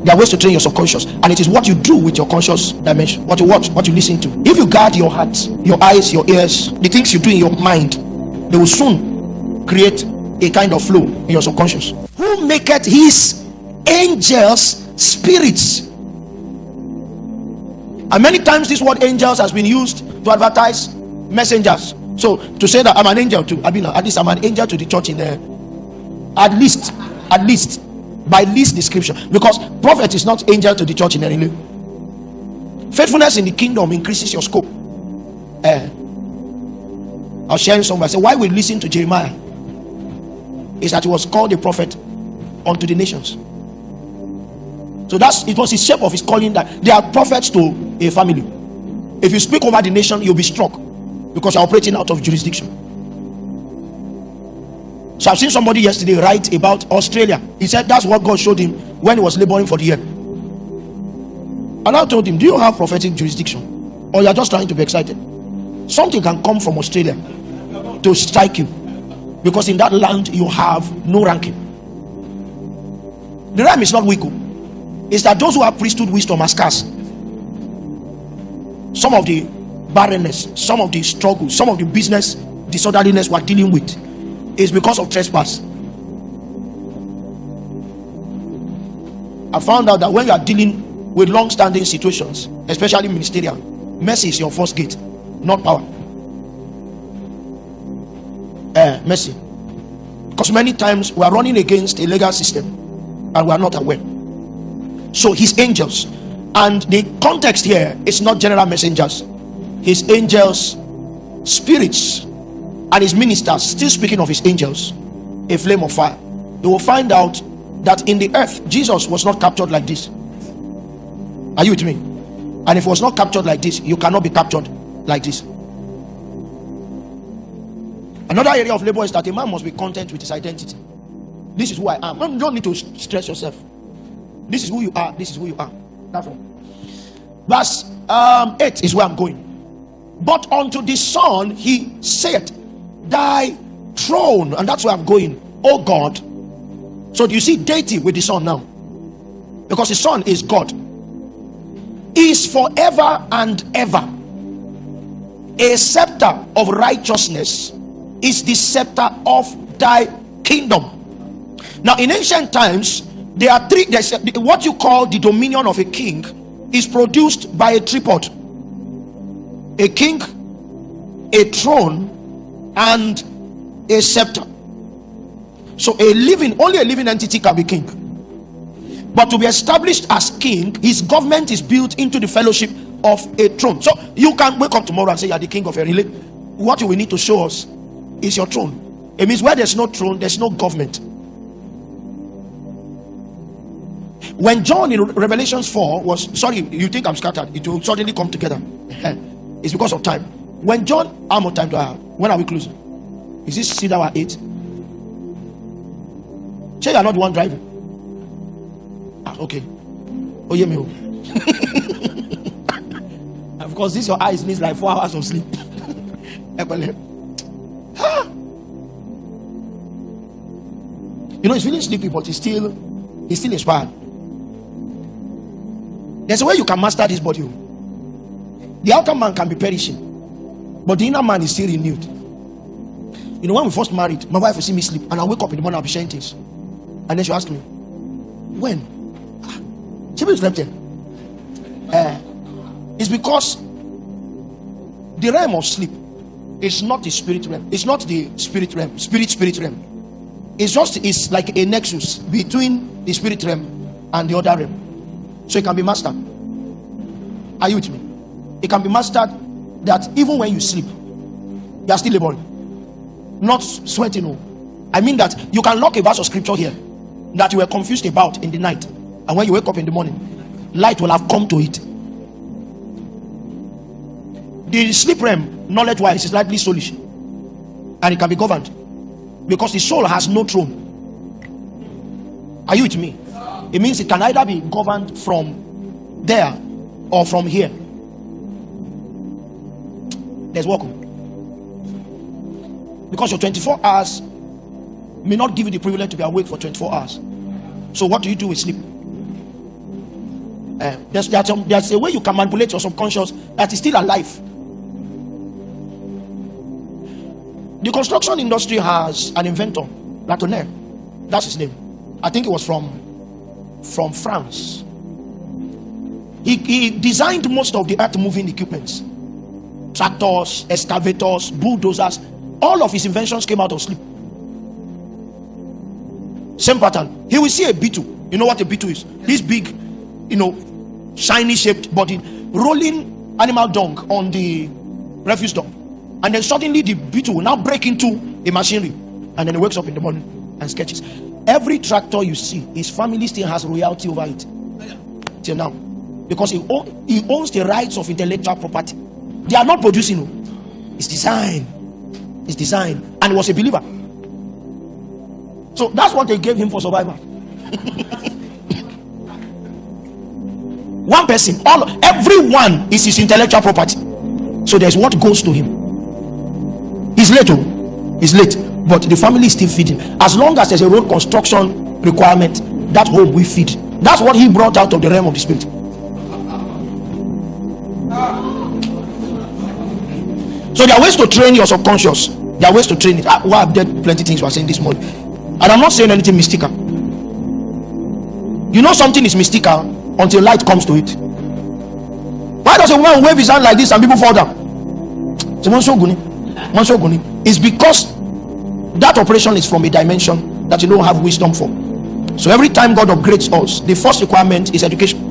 There are ways to train your subconscious, and it is what you do with your conscious dimension, what you watch, what you listen to. If you guard your heart, your eyes, your ears, the things you do in your mind, they will soon create a kind of flow in your subconscious. Who maketh his angels spirits? And many times this word angels has been used to advertise messengers. So to say that I'm an angel to Agboola, at least I'm an angel to the church in there. At least by least description, because prophet is not angel to the church in there. Faithfulness in the kingdom increases your scope. I was sharing somewhere. I said, why we listen to Jeremiah is that he was called a prophet unto the nations. So it was his shape of his calling, that they are prophets to a family. If you speak over the nation, you'll be struck because you're operating out of jurisdiction. So I've seen somebody yesterday write about Australia. He said that's what God showed him when he was laboring for the year. And I told him, do you have prophetic jurisdiction, or you're just trying to be excited? Something can come from Australia to strike you, because in that land you have no ranking. The realm is not weak. It's that those who have priesthood wisdom are scarce. Some of the barrenness, some of the struggles, some of the business disorderliness we're dealing with is because of trespass. I found out that when you are dealing with long-standing situations, especially ministerial, mercy is your first gate, not power. Mercy. Because many times we are running against a legal system and we are not aware. So his angels, and the context here is not general messengers, his angels, spirits, and his ministers, still speaking of his angels, a flame of fire. You will find out that in the earth, Jesus was not captured like this. Are you with me? And if he was not captured like this, you cannot be captured like this. Another area of labor is that a man must be content with his identity. This is who I am. You don't need to stress yourself. This is who you are. This is who you are. That's all. Verse 8 is where I'm going. But unto the Son he said, thy throne, and that's where I'm going, oh God. So do you see deity with the Son now? Because the Son is God, is forever and ever. A scepter of righteousness is the scepter of thy kingdom. Now in ancient times, there are three. What you call the dominion of a king is produced by a tripod: a king, a throne, and a scepter. So only a living entity can be king. But to be established as king, his government is built into the fellowship of a throne. So you can wake up tomorrow and say you are the king of a relay. What you will need to show us is your throne. It means where there's no throne, there's no government. When John in Revelations 4 was, sorry, you think I'm scattered, it will suddenly come together. It's because of time. When John, how much time do I have? When are we closing? Is this seat hour 8? Say you are not the one driving. Okay. Oh, yeah, me. Of course, this your eyes means like 4 hours of sleep. You know, he's feeling sleepy, but he's still inspired. There's a way you can master this body. The outer man can be perishing, but the inner man is still renewed. You know, when we first married, my wife will see me sleep, and I wake up in the morning, I'll be sharing things, and then she'll ask me, when? She will sleep there. It's because the realm of sleep is not the spirit realm. It's not the spirit realm, spirit realm. It's like a nexus between the spirit realm and the other realm. So it can be mastered. Are you with me? It can be mastered that even when you sleep, you are still laboring, not sweating. I mean that you can lock a verse of scripture here that you were confused about in the night, and when you wake up in the morning, light will have come to it. The sleep realm, knowledge wise, is likely soulish, and it can be governed because the soul has no throne. Are you with me? It means it can either be governed from there or from here. There's work. Because your 24 hours may not give you the privilege to be awake for 24 hours. So what do you do with sleep? There's a way you can manipulate your subconscious that is still alive. The construction industry has an inventor, Latoner. That's his name. I think it was from France. He designed most of the earth moving equipments, tractors, excavators, bulldozers. All of his inventions came out of sleep. Same pattern. He will see a beetle. You know what a beetle is? This big, shiny shaped body rolling animal dung on the refuse dump, and then suddenly the beetle will now break into a machinery, and then he wakes up in the morning and sketches. Every tractor you see, his family still has royalty over it till now, because he owns the rights of intellectual property. They are not producing. It's design, and he was a believer. So that's what they gave him for survival. One person, everyone is his intellectual property. So there's what goes to him. He's late, but the family is still feeding. As long as there's a road construction requirement, that home we feed. That's what he brought out of the realm of the spirit. So there are ways to train your subconscious. There are ways to train it. I've done plenty of things we are saying this morning, and I'm not saying anything mystical. You know something is mystical until light comes to it. Why does a woman wave his hand like this and people fall down? It's because that operation is from a dimension that you don't have wisdom for. So every time God upgrades us, the first requirement is education.